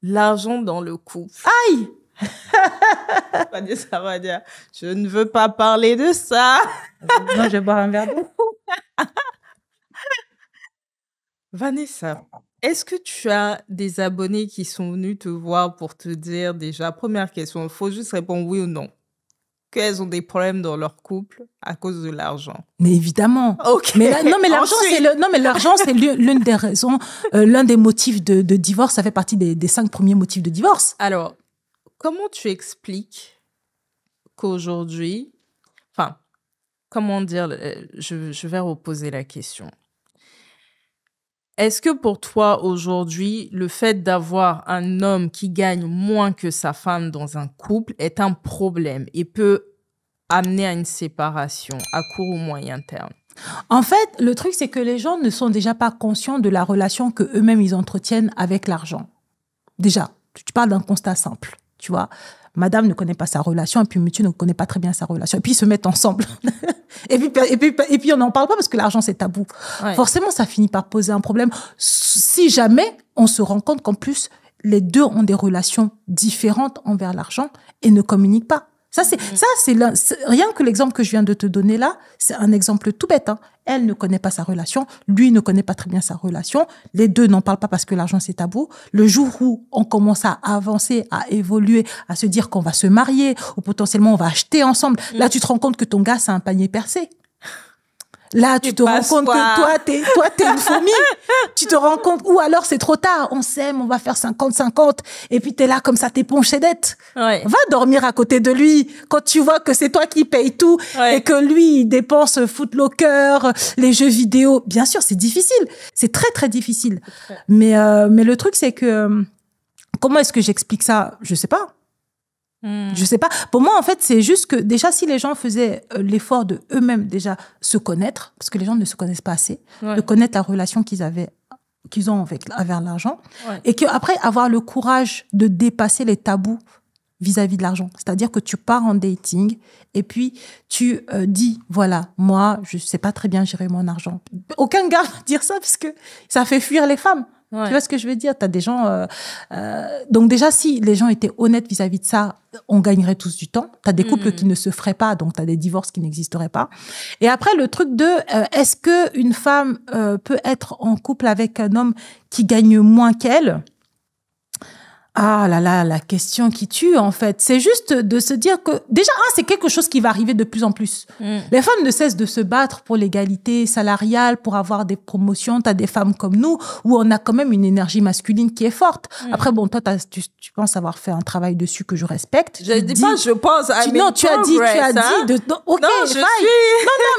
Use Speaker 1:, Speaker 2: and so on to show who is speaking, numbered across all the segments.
Speaker 1: l'argent dans le couple.
Speaker 2: Aïe!
Speaker 1: Ça va dire, je ne veux pas parler de ça.
Speaker 2: Non, je vais boire un verre d'eau.
Speaker 1: Vanessa, est-ce que tu as des abonnés qui sont venus te voir pour te dire déjà, première question, il faut juste répondre oui ou non, qu'elles ont des problèmes dans leur couple à cause de l'argent?
Speaker 2: Mais évidemment.
Speaker 1: Ok.
Speaker 2: Mais l'argent, c'est l'une des raisons, l'un des motifs de divorce. Ça fait partie des 5 premiers motifs de divorce.
Speaker 1: Alors, comment tu expliques qu'aujourd'hui, enfin, comment dire, je vais reposer la question. Est-ce que pour toi, aujourd'hui, le fait d'avoir un homme qui gagne moins que sa femme dans un couple est un problème et peut amener à une séparation à court ou moyen terme?
Speaker 2: En fait, le truc, c'est que les gens ne sont déjà pas conscients de la relation que eux-mêmes ils entretiennent avec l'argent. Déjà, tu parles d'un constat simple, tu vois. Madame ne connaît pas sa relation, et puis monsieur ne connaît pas très bien sa relation. Et puis, ils se mettent ensemble. et puis, on n'en parle pas parce que l'argent, c'est tabou. Ouais. Forcément, ça finit par poser un problème. Si jamais on se rend compte qu'en plus, les deux ont des relations différentes envers l'argent et ne communiquent pas. Ça, c'est rien que l'exemple que je viens de te donner là, c'est un exemple tout bête. Hein. Elle ne connaît pas sa relation, lui ne connaît pas très bien sa relation. Les deux n'en parlent pas parce que l'argent, c'est tabou. Le jour où on commence à avancer, à évoluer, à se dire qu'on va se marier ou potentiellement on va acheter ensemble, là, tu te rends compte que ton gars, c'est un panier percé. Là, tu te rends compte que toi, t'es une fourmi. Tu te rends compte, ou alors c'est trop tard, on s'aime, on va faire 50-50, et puis t'es là comme ça, t'es ponchedette. Ouais. Va dormir à côté de lui quand tu vois que c'est toi qui paye tout, ouais. Et que lui, il dépense Footlocker, les jeux vidéo. Bien sûr, c'est difficile. C'est très, très difficile. Okay. Mais le truc, c'est que, comment est-ce que j'explique ça? Je sais pas. Je sais pas. Pour moi, en fait, c'est juste que déjà, si les gens faisaient l'effort de eux-mêmes déjà se connaître, parce que les gens ne se connaissent pas assez, ouais. De connaître la relation qu'ils ont avec l'argent, ouais. Et qu'après, avoir le courage de dépasser les tabous vis-à-vis de l'argent. C'est-à-dire que tu pars en dating et puis tu dis, voilà, moi, je sais pas très bien gérer mon argent. Aucun gars va dire ça parce que ça fait fuir les femmes. Ouais. Tu vois ce que je veux dire? T'as des gens... donc déjà, si les gens étaient honnêtes vis-à-vis de ça, on gagnerait tous du temps. T'as des couples qui ne se feraient pas, donc t'as des divorces qui n'existeraient pas. Et après, le truc de est-ce qu'une femme peut être en couple avec un homme qui gagne moins qu'elle? Ah là là, la question qui tue, en fait. C'est juste de se dire que, déjà, c'est quelque chose qui va arriver de plus en plus. Les femmes ne cessent de se battre pour l'égalité salariale, pour avoir des promotions. T'as des femmes comme nous, où on a quand même une énergie masculine qui est forte. Après, bon, toi, tu penses avoir fait un travail dessus que je respecte.
Speaker 1: Je dis pas, je pense.
Speaker 2: Non, tu as dit, ok, non,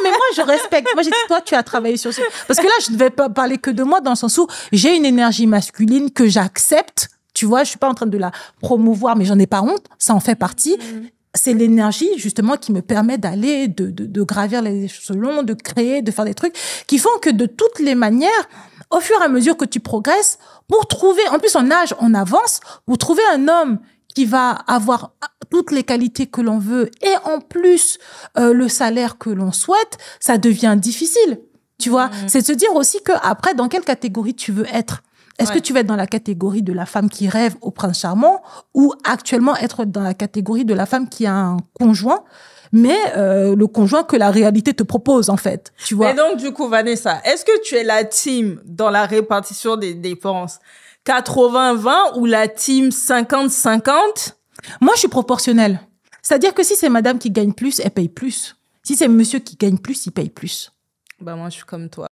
Speaker 2: mais moi, je respecte. Moi, j'ai dit, toi, tu as travaillé sur ça. Parce que là, je ne vais pas parler que de moi, dans le sens où j'ai une énergie masculine que j'accepte. Tu vois, je suis pas en train de la promouvoir, mais j'en ai pas honte. Ça en fait partie. C'est l'énergie, justement, qui me permet d'aller, de gravir les échelons, de créer, de faire des trucs qui font que de toutes les manières, au fur et à mesure que tu progresses, pour trouver, en plus, en âge, on avance, pour trouver un homme qui va avoir toutes les qualités que l'on veut et en plus, le salaire que l'on souhaite, ça devient difficile. Tu vois, c'est de se dire aussi que après, dans quelle catégorie tu veux être? Est-ce que tu vas être dans la catégorie de la femme qui rêve au prince charmant ou actuellement être dans la catégorie de la femme qui a un conjoint, mais le conjoint que la réalité te propose, en fait, tu vois?
Speaker 1: Mais donc, du coup, Vanessa, est-ce que tu es la team dans la répartition des dépenses 80-20 ou la team 50-50?
Speaker 2: Moi, je suis proportionnelle. C'est-à-dire que si c'est madame qui gagne plus, elle paye plus. Si c'est monsieur qui gagne plus, il paye plus.
Speaker 1: Bah, moi, je suis comme toi.